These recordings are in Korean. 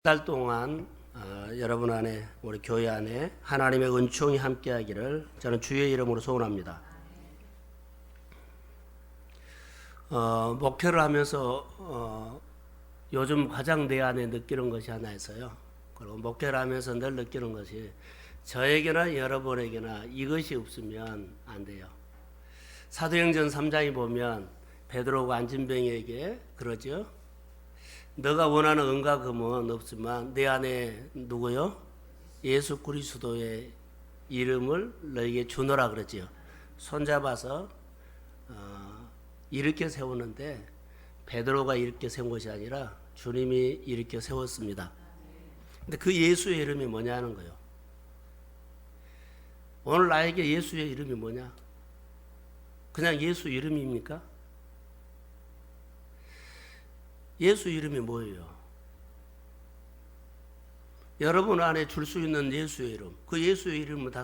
달 동안 여러분 안에 우리 교회 안에 하나님의 은총이 함께하기를 저는 주의 이름으로 소원합니다. 목회를 하면서 요즘 가장 내 안에 느끼는 것이 하나 있어요. 그리고 목회를 하면서 늘 느끼는 것이 저에게나 여러분에게나 이것이 없으면 안 돼요. 사도행전 3장에 보면 베드로가 안진뱅이에게 그러죠. 너가 원하는 은과 금은 없지만 내 안에 누구요? 예수 그리스도의 이름을 너에게 주노라 그러지요. 손잡아서 일으켜 세우는데 베드로가 일으켜 세운 것이 아니라 주님이 일으켜 세웠습니다. 근데 그 예수의 이름이 뭐냐는 거예요. 오늘 나에게 예수의 이름이 뭐냐? 그냥 예수 이름입니까? 예수 이름이 뭐예요? 여러분 안에 줄 수 있는 예수의 이름, 그 예수의 이름을 다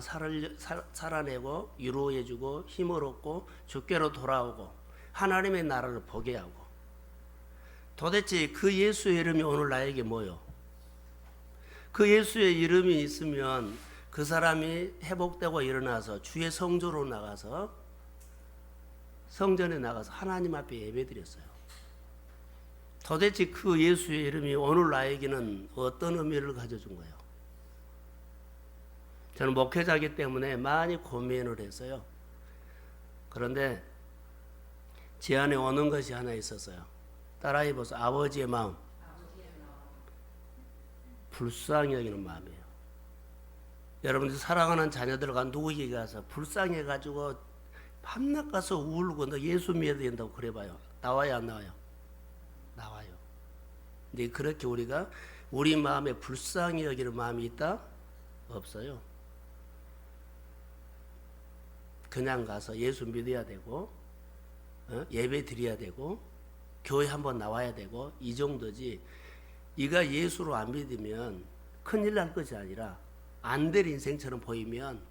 살아내고 위로해주고 힘을 얻고 주께로 돌아오고 하나님의 나라를 보게 하고, 도대체 그 예수의 이름이 오늘 나에게 뭐요? 그 예수의 이름이 있으면 그 사람이 회복되고 일어나서 주의 성조로 나가서 성전에 나가서 하나님 앞에 예배드렸어요. 도대체 그 예수의 이름이 오늘 나에게는 어떤 의미를 가져준 거예요? 저는 목회자이기 때문에 많이 고민을 했어요. 그런데 제 안에 오는 것이 하나 있었어요. 따라해 보세요. 아버지의 마음. 불쌍히 여기는 마음이에요. 여러분들 사랑하는 자녀들과 누구에게 가서 불쌍해가지고 밤낮 가서 울고 너 예수 믿어야 된다고 그래봐요. 나와요 안 나와요? 나와요. 근데 그렇게 우리가 우리 마음에 불쌍히 여기는 마음이 있다? 없어요. 그냥 가서 예수 믿어야 되고 예배 드려야 되고 교회 한번 나와야 되고 이 정도지. 이가 예수로 안 믿으면 큰일 날 것이 아니라 안 될 인생처럼 보이면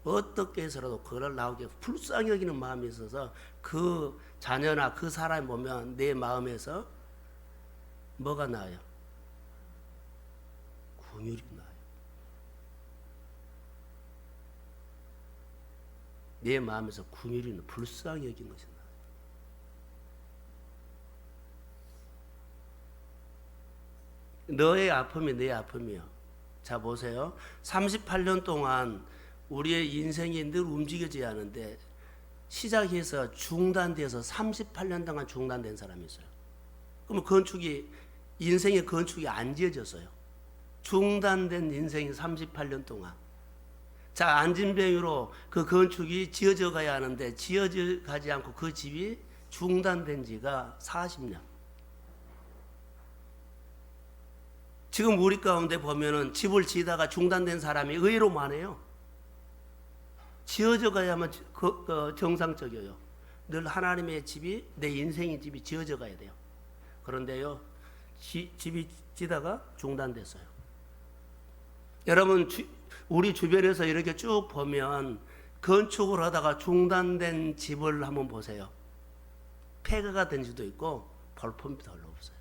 어떻게 해서라도 그걸 나오게 불쌍히 여기는 마음이 있어서 그 자녀나 그 사람이 보면 내 마음에서 뭐가 나요? 긍휼이 나요. 내 마음에서 긍휼이 나요. 불쌍히 여긴 것이 나요. 너의 아픔이 내 아픔이요. 자 보세요. 38년 동안 우리의 인생이 늘 움직여져야 하는데 시작해서 중단돼서 38년 동안 중단된 사람이 있어요. 그러면 인생의 건축이 안 지어졌어요. 중단된 인생이 38년 동안. 자, 안진뱅이로 그 건축이 지어져 가야 하는데 지어져 가지 않고 그 집이 중단된 지가 40년. 지금 우리 가운데 보면은 집을 지다가 중단된 사람이 의외로 많아요. 지어져 가야만 정상적이에요. 늘 하나님의 집이, 내 인생의 집이 지어져 가야 돼요. 그런데요, 집이 지다가 중단됐어요. 여러분, 우리 주변에서 이렇게 쭉 보면 건축을 하다가 중단된 집을 한번 보세요. 폐가가 된 집도 있고 볼품이 별로 없어요.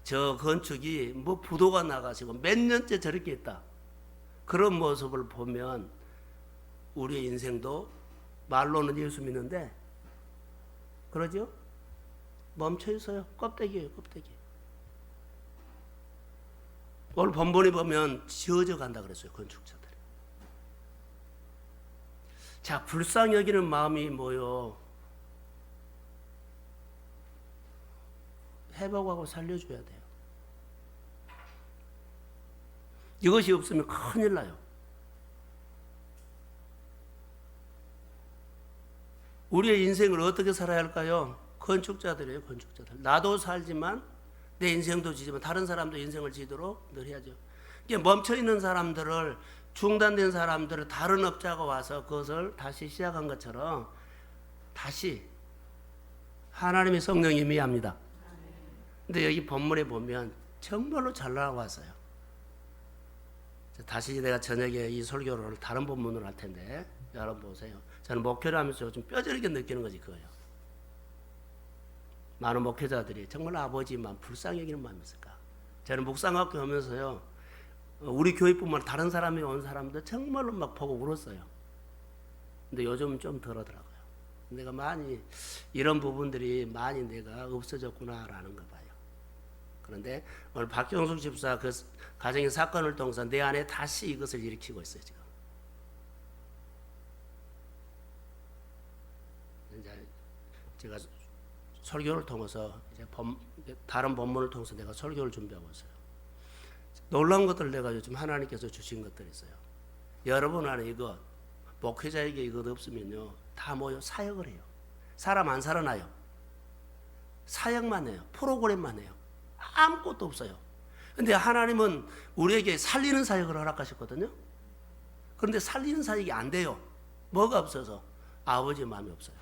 저 건축이 뭐 부도가 나가시고 몇 년째 저렇게 있다. 그런 모습을 보면 우리의 인생도 말로는 예수 믿는데 그러죠? 멈춰 있어요. 껍데기예요, 껍데기. 오늘 본문에 보면 지어져 간다 그랬어요, 건축자들이. 자, 불쌍히 여기는 마음이 뭐요? 회복하고 살려줘야 돼요. 이것이 없으면 큰일 나요. 우리의 인생을 어떻게 살아야 할까요? 건축자들이에요, 건축자들. 나도 살지만 내 인생도 지지만 다른 사람도 인생을 지도록 늘 해야죠. 이게 멈춰있는 사람들을, 중단된 사람들을 다른 업자가 와서 그것을 다시 시작한 것처럼 다시 하나님의 성령이 임해합니다. 근데 여기 본문에 보면 정말로 잘 나와왔어요. 다시 내가 저녁에 이 설교를 다른 본문으로 할 텐데 여러분 보세요. 저는 목회를 하면서 좀 뼈저리게 느끼는 것이 그거예요. 많은 목회자들이 정말 아버지만 불쌍히 여기는 마음이 있을까? 저는 목상학교 오면서요, 우리 교회뿐만 아니라 다른 사람이 온 사람들 정말로 막 보고 울었어요. 근데 요즘은 좀 덜하더라고요. 내가 많이 이런 부분들이 많이 내가 없어졌구나라는 거 봐요. 그런데 오늘 박경숙 집사 그 가정의 사건을 통해서 내 안에 다시 이것을 일으키고 있어요. 지금 이제 제가 설교를 통해서 이제 다른 본문을 통해서 내가 설교를 준비하고 있어요. 놀라운 것들 내가 요즘 하나님께서 주신 것들이 있어요. 여러분 안에 이것, 목회자에게 이것 없으면요 다 뭐요? 사역을 해요. 사람 안 살아나요. 사역만 해요. 프로그램만 해요. 아무것도 없어요. 근데 하나님은 우리에게 살리는 사역을 허락하셨거든요. 그런데 살리는 사역이 안 돼요. 뭐가 없어서? 아버지의 마음이 없어요.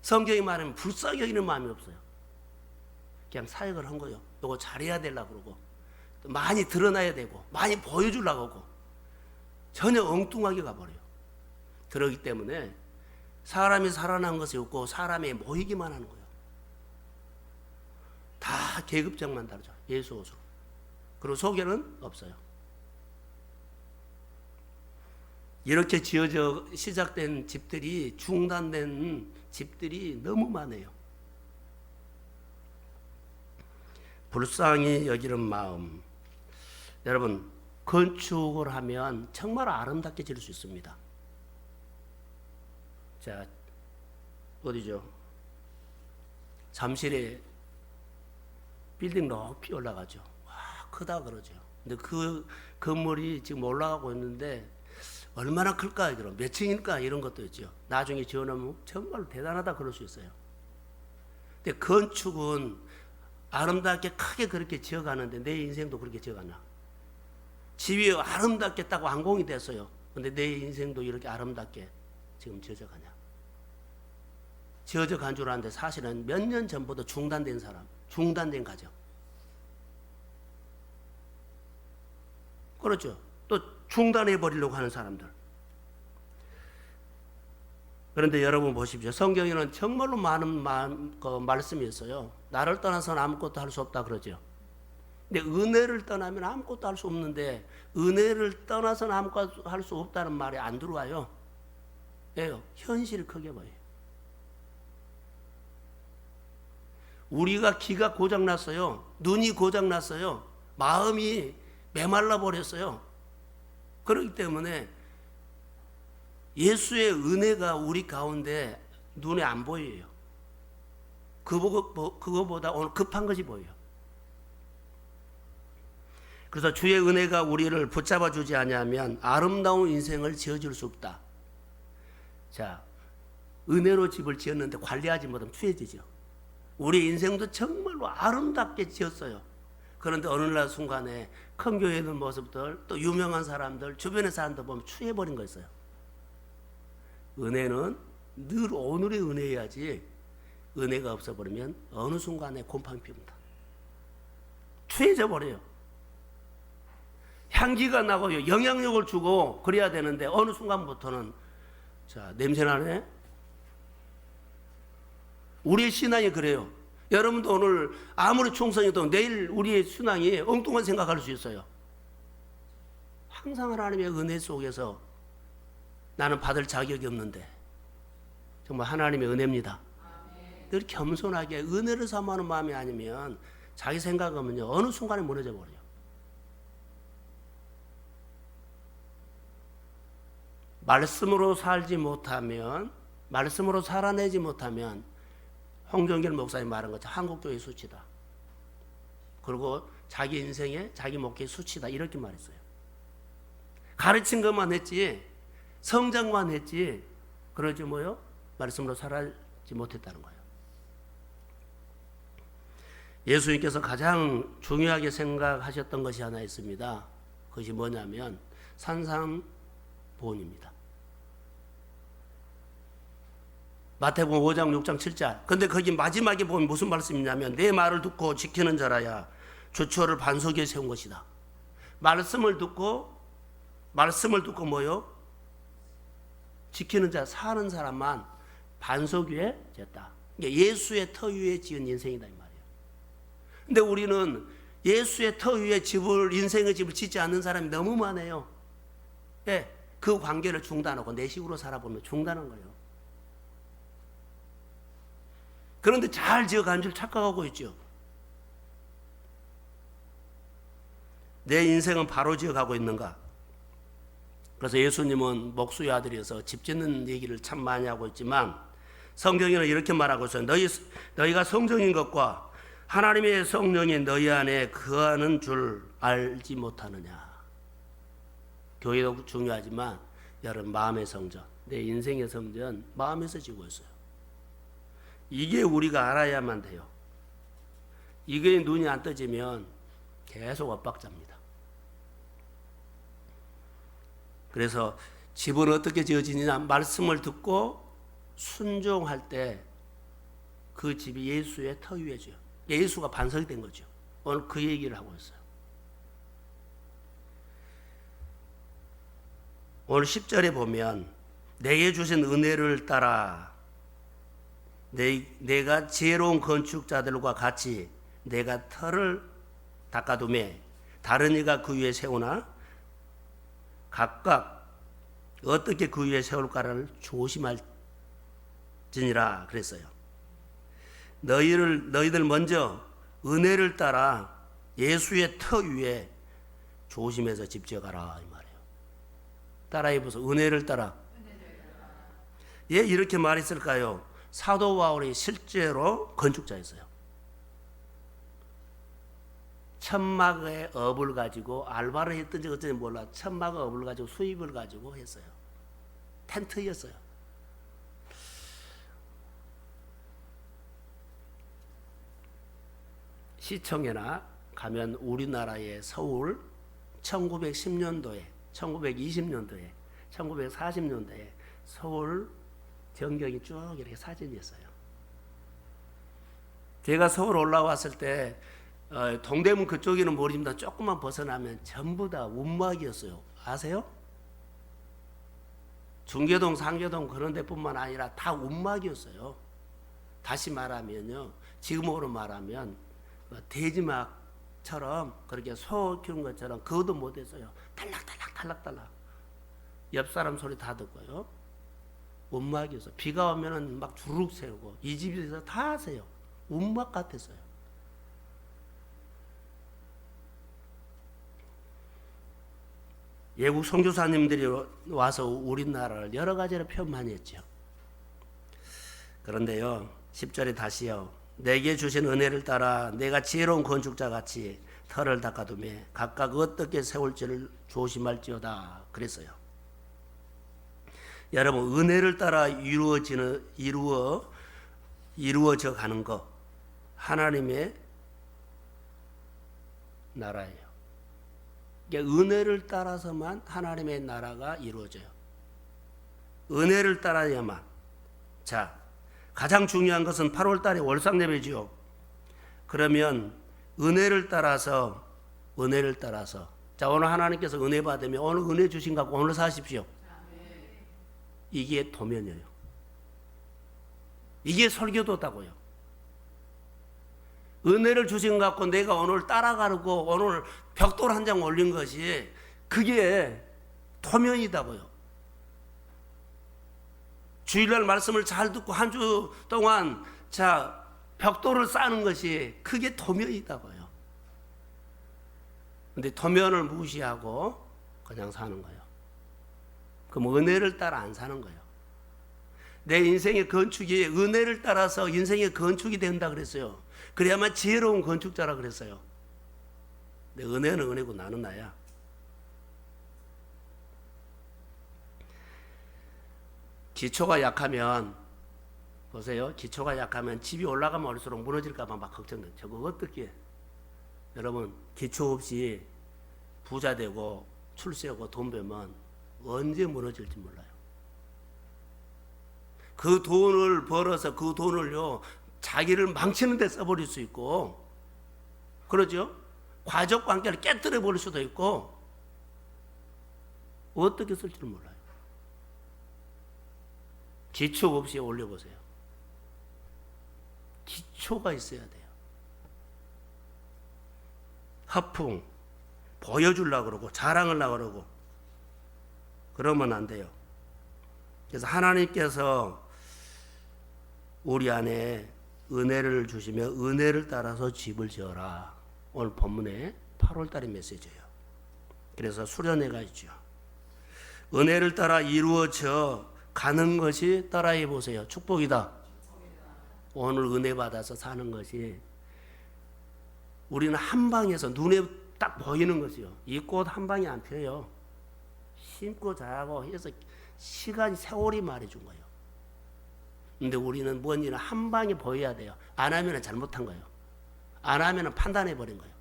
성경이 말하면 불쌍히 여기는 마음이 없어요. 그냥 사역을 한 거예요. 이거 잘해야 되려고 그러고 또 많이 드러나야 되고 많이 보여주려고 하고 전혀 엉뚱하게 가버려요. 그러기 때문에 사람이 살아난 것이 없고 사람이 모이기만 하는 거예요. 다 계급장만 다르죠. 예수 옷으로. 그리고 속에는 없어요. 이렇게 지어져 시작된 집들이 중단된 집들이 너무 많아요. 불쌍히 여기는 마음. 여러분, 건축을 하면 정말 아름답게 지을 수 있습니다. 자, 어디죠? 잠실에 빌딩 높이 올라가죠. 와, 크다 그러죠. 근데 그 건물이 지금 올라가고 있는데 얼마나 클까? 그럼 몇 층일까? 이런 것도 있죠. 나중에 지어놓으면 정말 대단하다 그럴 수 있어요. 근데 건축은 아름답게 크게 그렇게 지어가는데 내 인생도 그렇게 지어가나? 집이 아름답게 딱 완공이 됐어요. 근데 내 인생도 이렇게 아름답게 지금 지어져 가냐? 지어져 간 줄 아는데 사실은 몇 년 전부터 중단된 사람, 중단된 가정. 그렇죠. 또 중단해 버리려고 하는 사람들. 그런데 여러분 보십시오. 성경에는 정말로 많은 말씀이 있어요. 나를 떠나서는 아무것도 할 수 없다 그러죠. 근데 은혜를 떠나면 아무것도 할 수 없는데 은혜를 떠나서는 아무것도 할 수 없다는 말이 안 들어와요. 왜요? 현실을 크게 봐요. 우리가 귀가 고장났어요. 눈이 고장났어요. 마음이 메말라 버렸어요. 그렇기 때문에 예수의 은혜가 우리 가운데 눈에 안 보여요. 그거보다 오늘 급한 것이 보여요. 그래서 주의 은혜가 우리를 붙잡아 주지 않으면 아름다운 인생을 지어줄 수 없다. 자, 은혜로 집을 지었는데 관리하지 못하면 추해지죠. 우리 인생도 정말로 아름답게 지었어요. 그런데 어느 날 순간에 큰 교회에 있는 모습들, 또 유명한 사람들, 주변의 사람들 보면 추해버린 거 있어요. 은혜는 늘 오늘의 은혜여야지 은혜가 없어버리면 어느 순간에 곰팡이 핍니다. 추해져 버려요. 향기가 나고 영향력을 주고 그래야 되는데 어느 순간부터는 자, 냄새나네? 우리의 신앙이 그래요. 여러분도 오늘 아무리 충성해도 내일 우리의 신앙이 엉뚱한 생각할 수 있어요. 항상 하나님의 은혜 속에서 나는 받을 자격이 없는데 정말 하나님의 은혜입니다. 늘 겸손하게 은혜를 사모하는 마음이 아니면 자기 생각하면요 어느 순간에 무너져 버려요. 말씀으로 살지 못하면, 말씀으로 살아내지 못하면 홍정길 목사님 말한 것처럼 한국교회 수치다. 그리고 자기 인생에 자기 목회의 수치다. 이렇게 말했어요. 가르친 것만 했지 성장만 했지 그러지 뭐요? 말씀으로 살지 못했다는 거예요. 예수님께서 가장 중요하게 생각하셨던 것이 하나 있습니다. 그것이 뭐냐면 산상보훈입니다. 마태복음 5장 6장 7절. 근데 거기 마지막에 보면 무슨 말씀이냐면 내 말을 듣고 지키는 자라야 주초를 반석에 세운 것이다. 말씀을 듣고 뭐요? 지키는 자, 사는 사람만 반석 위에 졌다. 예수의 터 위에 지은 인생이다 이 말이에요. 근데 우리는 예수의 터 위에 집을, 인생의 집을 짓지 않는 사람이 너무 많아요. 예, 그 관계를 중단하고 내 식으로 살아보면 중단한 거예요. 그런데 잘 지어가는 줄 착각하고 있죠. 내 인생은 바로 지어가고 있는가? 그래서 예수님은 목수의 아들이어서 집 짓는 얘기를 참 많이 하고 있지만 성경에는 이렇게 말하고 있어요. 너희가 성령인 것과 하나님의 성령이 너희 안에 거하는 줄 알지 못하느냐. 교회도 중요하지만 여러분, 마음의 성전, 내 인생의 성전 마음에서 지고 있어요. 이게 우리가 알아야만 돼요. 이게 눈이 안 떠지면 계속 엇박자입니다. 그래서 집은 어떻게 지어지느냐, 말씀을 듣고 순종할 때 그 집이 예수의 터 위에 져요. 예수가 반석이 된 거죠. 오늘 그 얘기를 하고 있어요. 오늘 10절에 보면 내게 주신 은혜를 따라 내가 지혜로운 건축자들과 같이 내가 터를 닦아두매 다른 이가 그 위에 세우나 각각 어떻게 그 위에 세울까를 조심할지니라 그랬어요. 너희들 먼저 은혜를 따라 예수의 터 위에 조심해서 집 지어가라 이 말이에요. 따라해보세요. 은혜를 따라. 예, 이렇게 말했을까요? 사도 바울이 실제로 건축자였어요. 천막의 업을 가지고 알바를 했든지 어쩐지 몰라. 천막의 업을 가지고 수입을 가지고 했어요. 텐트였어요. 시청에나 가면 우리나라의 서울 1910년도에 1920년도에 1940년도에 서울 전경이 쭉 이렇게 사진이 있어요. 제가 서울 올라왔을 때 동대문 그쪽에는 모릅니다. 조금만 벗어나면 전부 다 운막이었어요. 아세요? 중계동, 상계동 그런 데뿐만 아니라 다 운막이었어요. 다시 말하면요, 지금으로 말하면 돼지막처럼 그렇게 소 키우는 것처럼 그것도 못했어요. 탈락탈락 옆 사람 소리 다 듣고요. 운막이었어요. 비가 오면은 막 주룩 새우고 이 집에서 다 하세요. 운막 같았어요. 외국 선교사님들이 와서 우리나라를 여러 가지로 표현 많이 했죠. 그런데요, 10절에 다시요. 내게 주신 은혜를 따라 내가 지혜로운 건축자 같이 터를 닦아두매 각각 어떻게 세울지를 조심할지어다 그랬어요. 여러분, 은혜를 따라 이루어져 가는 것 하나님의 나라예요. 은혜를 따라서만 하나님의 나라가 이루어져요. 은혜를 따라야만. 자, 가장 중요한 것은 8월 달에 월상 예배지요. 그러면 은혜를 따라서 자, 오늘 하나님께서 은혜 받으면 오늘 은혜 주신 거 갖고 오늘 사십시오. 이게 도면이에요. 이게 설교도다고요. 은혜를 주신 것 갖고 내가 오늘 따라가고 오늘 벽돌 한 장 올린 것이 그게 도면이다고요. 주일날 말씀을 잘 듣고 한 주 동안 자 벽돌을 쌓는 것이 그게 도면이다고요. 근데 도면을 무시하고 그냥 사는 거예요. 그럼 은혜를 따라 안 사는 거예요. 내 인생의 건축이 은혜를 따라서 인생의 건축이 된다 그랬어요. 그래야만 지혜로운 건축자라 그랬어요. 근데 은혜는 은혜고 나는 나야. 기초가 약하면 보세요. 기초가 약하면 집이 올라가면 올수록 무너질까 봐 막 걱정돼요. 저거 어떻게 여러분 기초 없이 부자 되고 출세하고 돈 벌면 언제 무너질지 몰라요. 그 돈을 벌어서 그 돈을요 자기를 망치는 데 써버릴 수 있고 그러죠. 가족 관계를 깨뜨려 버릴 수도 있고 어떻게 쓸지를 몰라요. 기초 없이 올려보세요. 기초가 있어야 돼요. 허풍, 보여주려고 그러고 자랑하려고 그러고 그러면 안 돼요. 그래서 하나님께서 우리 안에 은혜를 주시면 은혜를 따라서 집을 지어라. 오늘 본문에 8월달의 메시지예요. 그래서 수련회가 있죠. 은혜를 따라 이루어져 가는 것이 따라해 보세요. 축복이다. 오늘 은혜 받아서 사는 것이 우리는 한 방에서 눈에 딱 보이는 것이요. 이 꽃 한 방에 안 펴요. 심고 자라고 해서 시간이 세월이 말해준 거예요. 근데 우리는 뭔 일은 한 방에 보여야 돼요. 안 하면 잘못한 거예요. 안 하면 판단해 버린 거예요.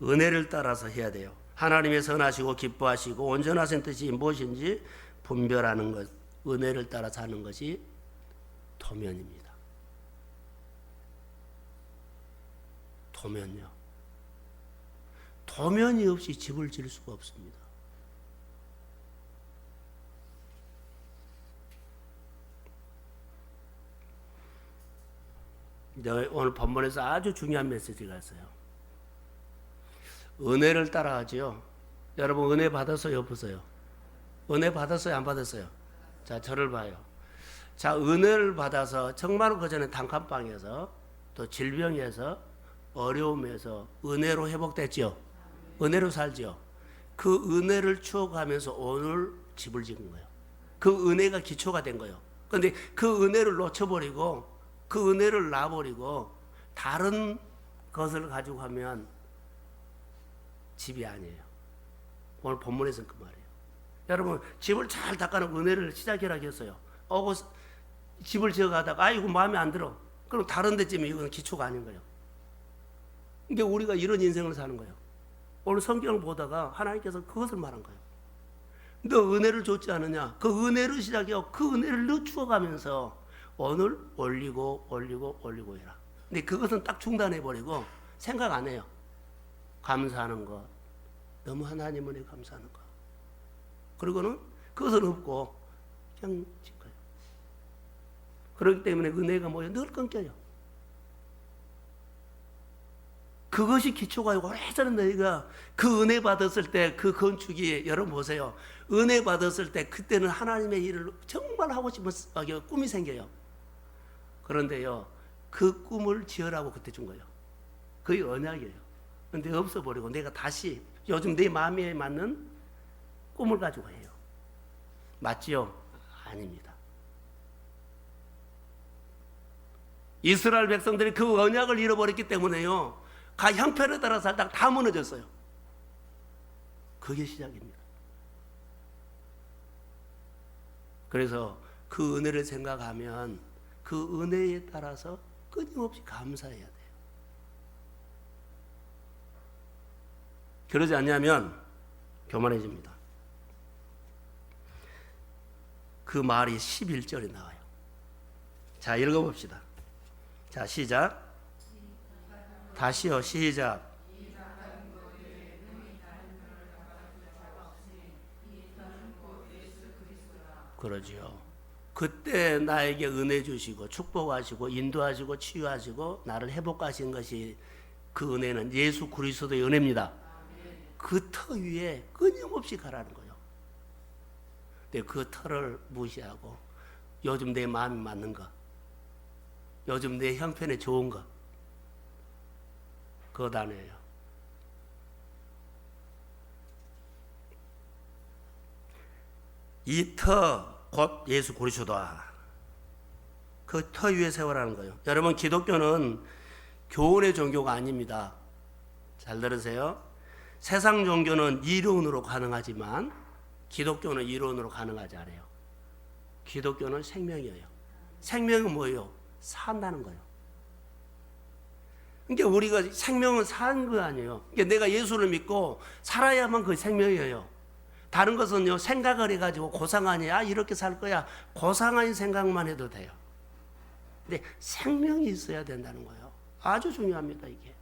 은혜를 따라서 해야 돼요. 하나님의 선하시고 기뻐하시고 온전하신 뜻이 무엇인지 분별하는 것, 은혜를 따라 사는 것이 도면입니다. 도면요. 도면이 없이 집을 지을 수가 없습니다. 오늘 본문에서 아주 중요한 메시지가 있어요. 은혜를 따라하지요. 여러분 은혜 받았어요? 없었어요? 은혜 받았어요? 안 받았어요? 자, 저를 봐요. 자, 은혜를 받아서 정말 그 전에 단칸방에서 또 질병에서 어려움에서 은혜로 회복됐지요. 은혜로 살지요. 그 은혜를 추억하면서 오늘 집을 지은 거예요. 그 은혜가 기초가 된 거예요. 그런데 그 은혜를 놓쳐버리고 그 은혜를 놔버리고 다른 것을 가지고 하면 집이 아니에요. 오늘 본문에서는 그 말이에요. 여러분 집을 잘 닦아놓고 은혜를 시작이라고 했어요. 집을 지어가다가 아이고 마음에 안 들어. 그럼 다른 데쯤에 이건 기초가 아닌 거예요. 이게 우리가 이런 인생을 사는 거예요. 오늘 성경을 보다가 하나님께서 그것을 말한 거예요. 너 은혜를 줬지 않느냐? 그 은혜를 시작해요. 그 은혜를 늦추어가면서 오늘 올리고 해라. 근데 그것은 딱 중단해버리고 생각 안 해요. 감사하는 것. 너무 하나님 은혜 감사하는 것. 그리고는 그것은 없고 그냥 진 거예요. 그렇기 때문에 은혜가 뭐예요? 늘 끊겨요. 그것이 기초가 오래전에 너희가 그 은혜 받았을 때 그 건축이 여러분 보세요. 은혜 받았을 때 그때는 하나님의 일을 정말 하고 싶은 꿈이 생겨요. 그런데요, 그 꿈을 지으라고 그때 준 거예요. 그게 언약이에요. 근데 없어버리고 내가 다시 요즘 내 마음에 맞는 꿈을 가지고 해요. 맞지요? 아닙니다. 이스라엘 백성들이 그 언약을 잃어버렸기 때문에요. 형편에 따라 살다가 다 무너졌어요. 그게 시작입니다. 그래서 그 은혜를 생각하면 그 은혜에 따라서 끊임없이 감사해야 돼요. 그러지 않냐면 교만해집니다. 그 말이 11절에 나와요. 자, 읽어봅시다. 자, 시작. 다시요, 시작. 그러지요. 그때 나에게 은혜 주시고 축복하시고 인도하시고 치유하시고 나를 회복하신 것이 그 은혜는 예수 그리스도의 은혜입니다. 그 터 위에 끊임없이 가라는 거예요. 근데 그 터를 무시하고 요즘 내 마음이 맞는 거, 요즘 내 형편에 좋은 거, 그것 아니에요. 이 터 곧 예수 그리스도다. 그 터 위에 세워라는 거예요. 여러분 기독교는 교훈의 종교가 아닙니다. 잘 들으세요. 세상 종교는 이론으로 가능하지만 기독교는 이론으로 가능하지 않아요. 기독교는 생명이에요. 생명은 뭐예요? 산다는 거예요. 그러니까 우리가 생명은 사는 거 아니에요. 그러니까 내가 예수를 믿고 살아야만 그 생명이에요. 다른 것은요, 생각을 해가지고 고상하니, 이렇게 살 거야. 고상한 생각만 해도 돼요. 근데 생명이 있어야 된다는 거예요. 아주 중요합니다, 이게.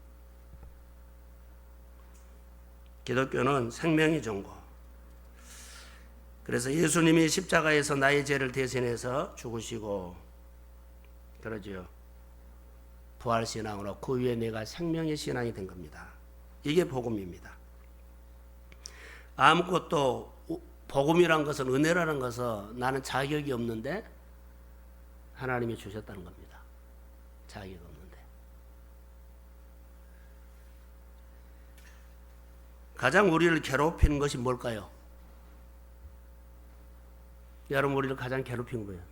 기독교는 생명이 종고. 그래서 예수님이 십자가에서 나의 죄를 대신해서 죽으시고, 그러지요. 부활신앙으로 그 위에 내가 생명의 신앙이 된 겁니다. 이게 복음입니다. 아무것도 복음이란 것은, 은혜라는 것은 나는 자격이 없는데 하나님이 주셨다는 겁니다. 자격이 없는데. 가장 우리를 괴롭히는 것이 뭘까요? 여러분, 우리를 가장 괴롭힌 거예요.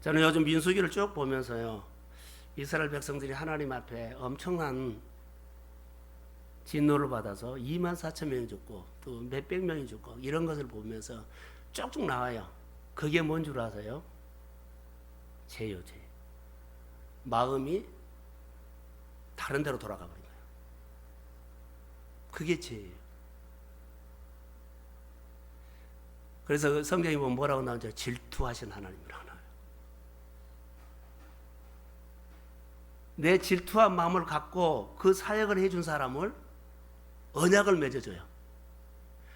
저는 요즘 민수기를 쭉 보면서요, 이스라엘 백성들이 하나님 앞에 엄청난 진노를 받아서 24,000명이 죽고 또 몇백 명이 죽고 이런 것을 보면서 쭉쭉 나와요. 그게 뭔 줄 아세요? 죄요, 죄. 마음이 다른 데로 돌아가 버린 거예요. 그게 죄예요. 그래서 성경에 보면 뭐라고 나오죠? 질투하신 하나님이라고 나와요. 내 질투한 마음을 갖고 그 사역을 해준 사람을 언약을 맺어줘요.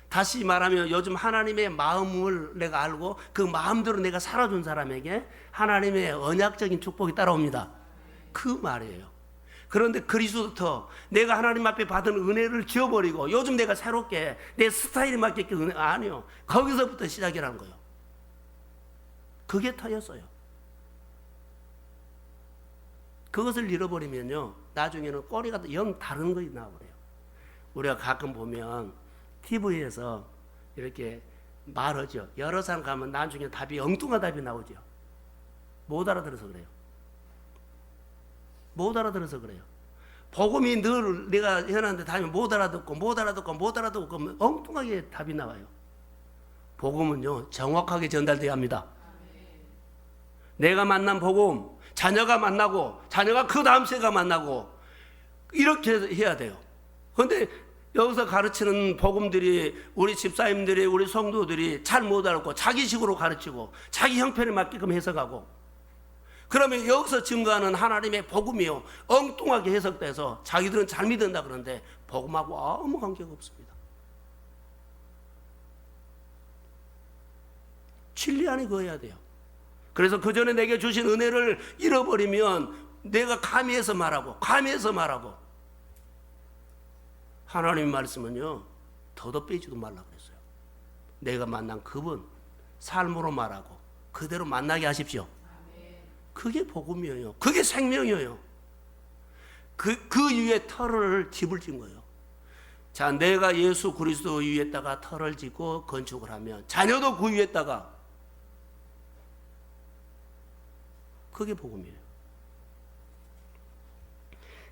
다시 말하면 요즘 하나님의 마음을 내가 알고 그 마음대로 내가 살아준 사람에게 하나님의 언약적인 축복이 따라옵니다. 그 말이에요. 그런데 그리스도부터 내가 하나님 앞에 받은 은혜를 지워버리고 요즘 내가 새롭게 내 스타일에 맞게 은혜, 아니요. 거기서부터 시작이라는 거예요. 그게 터였어요. 그것을 잃어버리면요, 나중에는 꼬리가 영 다른 것이 나와버려요. 우리가 가끔 보면 TV에서 이렇게 말하죠. 여러 사람 가면 나중에 답이 엉뚱한 답이 나오죠. 못 알아들어서 그래요. 못 알아들어서 그래요. 복음이 늘 내가 해놨는데 답이 못 알아듣고 엉뚱하게 답이 나와요. 복음은요, 정확하게 전달돼야 합니다. 내가 만난 복음, 자녀가 만나고 자녀가 그 다음 세가 만나고 이렇게 해야 돼요. 그런데 여기서 가르치는 복음들이 우리 집사님들이, 우리 성도들이 잘 못 알고 자기식으로 가르치고 자기 형편에 맞게끔 해석하고, 그러면 여기서 증거하는 하나님의 복음이요, 엉뚱하게 해석돼서 자기들은 잘 믿는다 그러는데 복음하고 아무 관계가 없습니다. 진리 안에 거해야 돼요. 그래서 그 전에 내게 주신 은혜를 잃어버리면 내가 감히해서 말하고 하나님의 말씀은요, 더더 빼지도 말라고 그랬어요. 내가 만난 그분 삶으로 말하고 그대로 만나게 하십시오. 그게 복음이에요. 그게 생명이에요. 그 위에 터를 집을 진 거예요. 자, 내가 예수 그리스도 위에다가 터를 짓고 건축을 하면 자녀도 그 위에다가, 그게 복음이에요.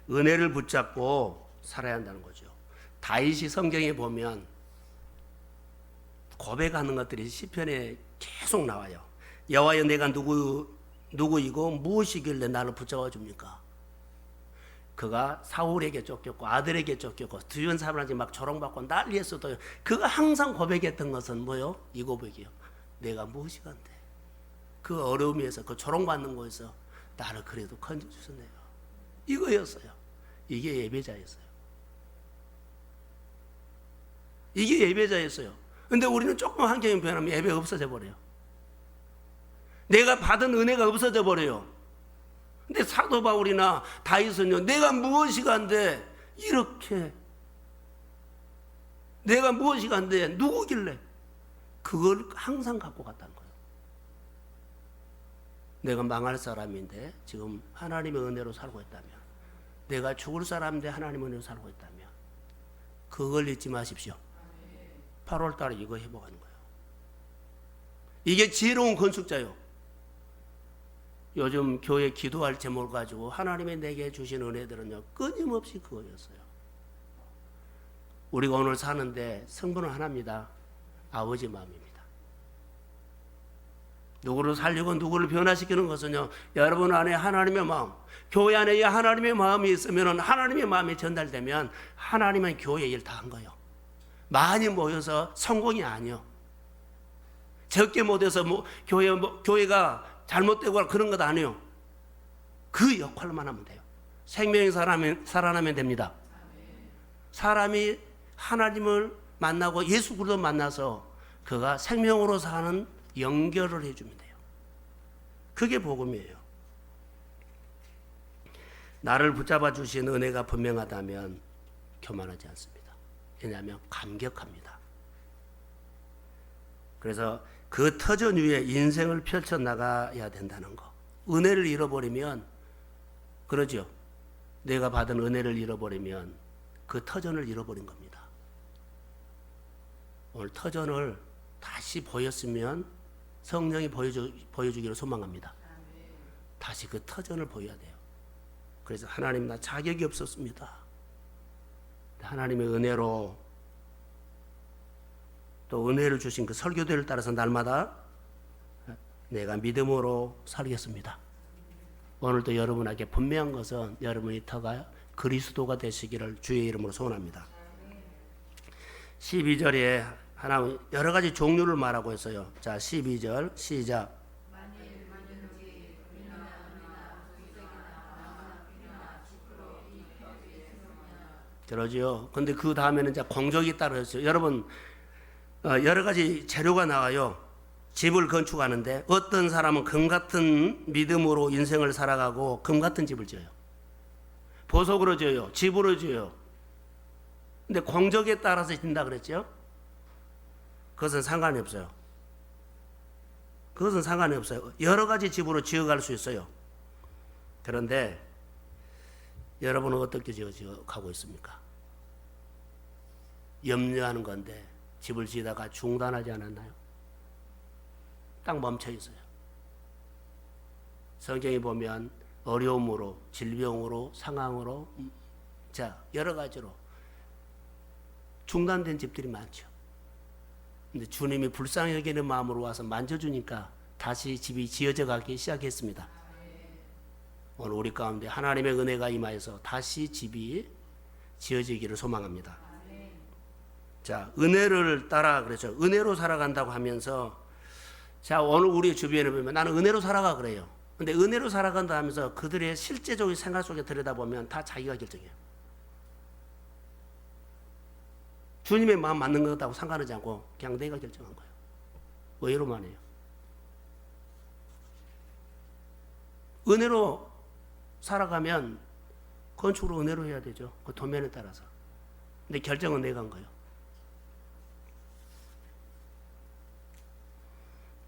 은혜를 붙잡고 살아야 한다는 거죠. 다윗이 성경에 보면 고백하는 것들이 시편에 계속 나와요. 여호와여, 내가 누구이고 무엇이길래 나를 붙잡아 줍니까? 그가 사울에게 쫓겼고 아들에게 쫓겼고 주변 사람한테 막 조롱받고 난리했어도 그가 항상 고백했던 것은 뭐요? 이 고백이요. 내가 무엇이 간대? 그 어려움에서, 그 조롱받는 곳에서 나를 그래도 건져주셨네요. 이거였어요. 이게 예배자였어요. 이게 예배자였어요. 근데 우리는 조금 환경이 변하면 예배가 없어져 버려요. 내가 받은 은혜가 없어져 버려요. 근데 사도 바울이나 다윗은요, 내가 무엇이 간데 이렇게, 내가 무엇이 간데 누구길래, 그걸 항상 갖고 갔다는 거예요. 내가 망할 사람인데 지금 하나님의 은혜로 살고 있다면, 내가 죽을 사람인데 하나님의 은혜로 살고 있다면 그걸 잊지 마십시오. 8월 달에 이거 회복하는 거예요. 이게 지혜로운 건축자요. 요즘 교회 기도할 제목을 가지고 하나님이 내게 주신 은혜들은요, 끊임없이 그거였어요. 우리가 오늘 사는데 성분은 하나입니다. 아버지 마음입니다. 누구를 살리고 누구를 변화시키는 것은요, 여러분 안에 하나님의 마음, 교회 안에 하나님의 마음이 있으면, 하나님의 마음이 전달되면 하나님은 교회 일 다 한 거예요. 많이 모여서 성공이 아니요. 적게 모여서 교회가 잘못되고 그런 것 아니에요. 그 역할만 하면 돼요. 생명이 살아나면 됩니다. 사람이 하나님을 만나고 예수 그리스도 만나서 그가 생명으로 사는 연결을 해주면 돼요. 그게 복음이에요. 나를 붙잡아 주신 은혜가 분명하다면 교만하지 않습니다. 왜냐하면 감격합니다. 그래서 그 터전 위에 인생을 펼쳐나가야 된다는 거. 은혜를 잃어버리면 그러죠. 내가 받은 은혜를 잃어버리면 그 터전을 잃어버린 겁니다. 오늘 터전을 다시 보였으면 성령이 보여주기를 소망합니다. 다시 그 터전을 보여야 돼요. 그래서 하나님 나 자격이 없었습니다. 하나님의 은혜로 또 은혜를 주신 그 설교대를 따라서 날마다 내가 믿음으로 살겠습니다. 오늘도 여러분에게 분명한 것은 여러분이 터가 그리스도가 되시기를 주의 이름으로 소원합니다. 12절에 하나님 여러 가지 종류를 말하고 있어요. 자, 12절 시작. 그러지요. 근데 그 다음에는 이제 공적이 따르죠. 여러분, 여러 가지 재료가 나와요. 집을 건축하는데 어떤 사람은 금 같은 믿음으로 인생을 살아가고 금 같은 집을 지어요. 보석으로 지어요. 집으로 지어요. 근데 공적에 따라서 진다 그랬죠? 그것은 상관이 없어요. 그것은 상관이 없어요. 여러 가지 집으로 지어갈 수 있어요. 그런데 여러분은 어떻게 지어가고 있습니까? 염려하는 건데 집을 지다가 중단하지 않았나요? 딱 멈춰 있어요. 성경에 보면 어려움으로, 질병으로, 상황으로, 자 여러 가지로 중단된 집들이 많죠. 근데 주님이 불쌍히 여기는 마음으로 와서 만져주니까 다시 집이 지어져 가기 시작했습니다. 오늘 우리 가운데 하나님의 은혜가 임하여서 다시 집이 지어지기를 소망합니다. 자, 은혜를 따라 그랬죠. 은혜로 살아간다고 하면서 자, 오늘 우리 주변에 보면 나는 은혜로 살아가 그래요. 근데 은혜로 살아간다 하면서 그들의 실제적인 생활 속에 들여다보면 다 자기가 결정해요. 주님의 마음 맞는 것 같다고 상관하지 않고 그냥 내가 결정한 거예요. 의외로만 해요. 은혜로 살아가면 건축으로 은혜로 해야 되죠. 그 도면에 따라서. 근데 결정은 내가 한 거예요.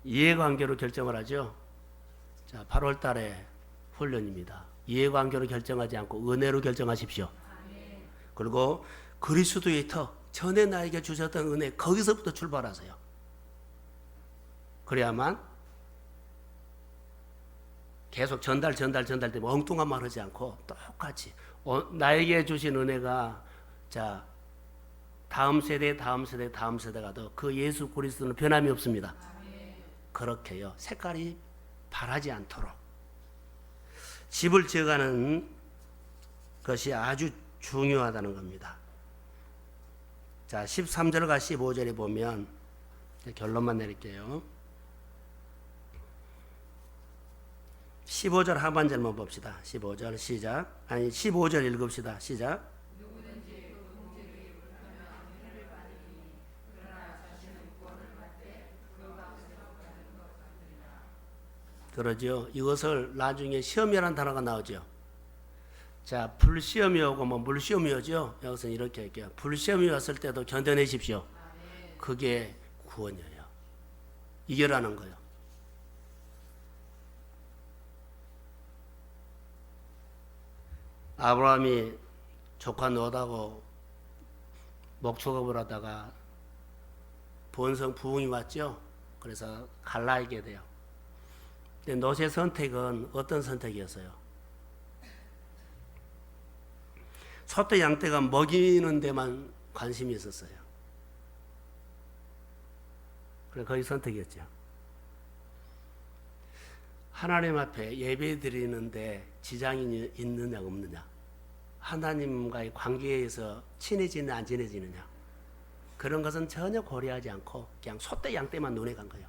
이해관계로 결정을 하죠. 자, 8월 달에 훈련입니다. 이해관계로 결정하지 않고 은혜로 결정하십시오. 그리고 그리스도의 터, 전에 나에게 주셨던 은혜, 거기서부터 출발하세요. 그래야만 계속 전달되면 엉뚱한 말 하지 않고 똑같이 나에게 주신 은혜가 자 다음 세대가 더 그 예수 그리스도는 변함이 없습니다. 그렇게요. 색깔이 바라지 않도록 집을 지어가는 것이 아주 중요하다는 겁니다. 자, 13절과 15절에 보면 결론만 내릴게요. 15절 하반절만 봅시다. 15절 시작. 15절 읽읍시다. 시작. 그러죠. 이것을 나중에 시험이라는 단어가 나오죠. 자, 불시험이 오고 뭐 물시험이 오죠. 여기서 이렇게 할게요. 불시험이 왔을 때도 견뎌내십시오. 그게 구원이에요. 이겨라는 거예요. 아브라함이 조카 노다고 목축업을 하다가 본성 부흥이 왔죠. 그래서 갈라지게 돼요. 근데 롯의 선택은 어떤 선택이었어요? 소떼 양떼가 먹이는 데만 관심이 있었어요. 그래 거의 선택이었죠. 하나님 앞에 예배 드리는데 지장이 있느냐 없느냐, 하나님과의 관계에서 친해지느냐 안 친해지느냐, 그런 것은 전혀 고려하지 않고 그냥 소떼 양떼만 눈에 간 거예요.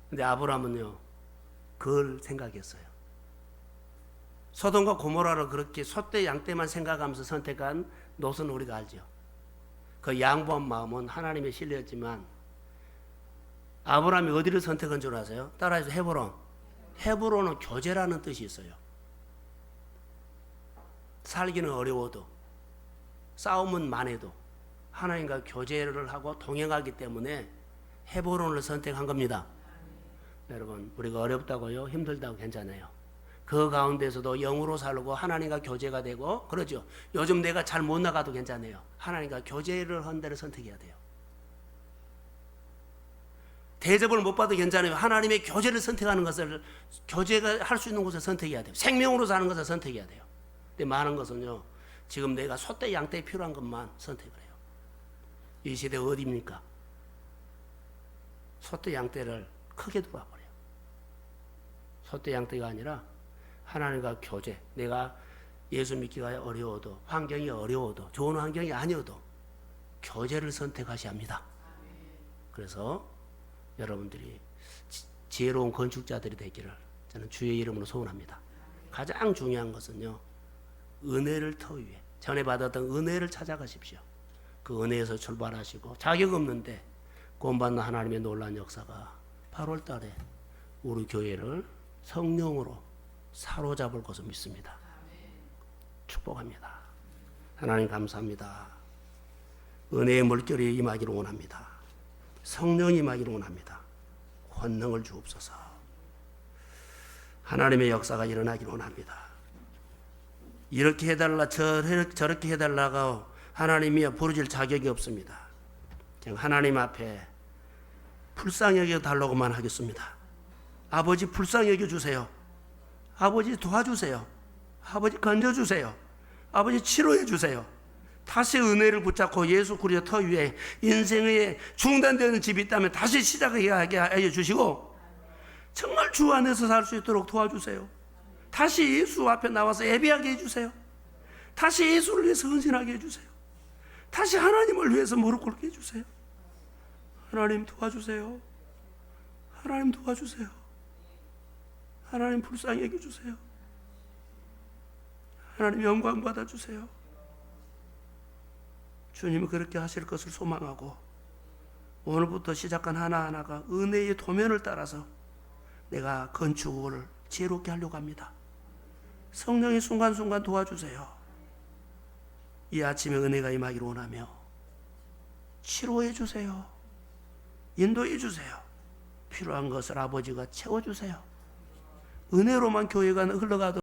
근데 아브라함은요 그걸 생각했어요. 소돔과 고모라를 그렇게 소떼 양떼만 생각하면서 선택한 롯은 우리가 알죠. 그 양보한 마음은 하나님의 신뢰였지만 아브라함이 어디를 선택한 줄 아세요? 따라해서 헤브론. 헤브론은 교제라는 뜻이 있어요. 살기는 어려워도 싸움은 많아도 하나님과 교제를 하고 동행하기 때문에 헤브론을 선택한 겁니다. 여러분, 우리가 어렵다고요? 힘들다고 괜찮아요. 그 가운데서도 영으로 살고 하나님과 교제가 되고 그러죠. 요즘 내가 잘 못 나가도 괜찮아요. 하나님과 교제를 한 데를 선택해야 돼요. 대접을 못 받아도 괜찮아요. 하나님의 교제를 선택하는 것을, 교제가 할 수 있는 곳을 선택해야 돼요. 생명으로 사는 것을 선택해야 돼요. 근데 많은 것은요, 지금 내가 소떼 양떼 필요한 것만 선택을 해요. 이 시대 어디입니까? 소떼 양떼를 크게 돌아버려요. 소떼 양떼가 아니라 하나님과 교제. 내가 예수 믿기가 어려워도, 환경이 어려워도, 좋은 환경이 아니어도 교제를 선택하셔야 합니다. 그래서 여러분들이 지혜로운 건축자들이 되기를 저는 주의 이름으로 소원합니다. 가장 중요한 것은요, 은혜를 터 위에, 전에 받았던 은혜를 찾아가십시오. 그 은혜에서 출발하시고, 자격 없는데 구원받는 하나님의 놀라운 역사가 8월 달에 우리 교회를 성령으로 사로잡을 것을 믿습니다. 축복합니다. 하나님 감사합니다. 은혜의 물결이 임하기를 원합니다. 성령이 임하기를 원합니다. 권능을 주옵소서. 하나님의 역사가 일어나기를 원합니다. 이렇게 해달라 저렇게 해달라고 하나님이 부르질 자격이 없습니다. 그냥 하나님 앞에 불쌍히 여겨달라고만 하겠습니다. 아버지 불쌍히 여겨주세요. 아버지 도와주세요. 아버지 건져주세요. 아버지 치료해주세요. 다시 은혜를 붙잡고 예수 그리스도 터 위에 인생의 중단되는 집이 있다면 다시 시작하게 하여 주시고, 정말 주 안에서 살 수 있도록 도와주세요. 다시 예수 앞에 나와서 예배하게 해주세요. 다시 예수를 위해서 헌신하게 해주세요. 다시 하나님을 위해서 무릎 꿇게 해주세요. 하나님 도와주세요. 하나님 도와주세요. 하나님 불쌍히 여겨주세요. 하나님 영광 받아주세요. 주님이 그렇게 하실 것을 소망하고, 오늘부터 시작한 하나하나가 은혜의 도면을 따라서 내가 건축을 지혜롭게 하려고 합니다. 성령의 순간순간 도와주세요. 이 아침에 은혜가 임하기를 원하며 치료해 주세요. 인도해 주세요. 필요한 것을 아버지가 채워주세요. 은혜로만 교회가 흘러가도록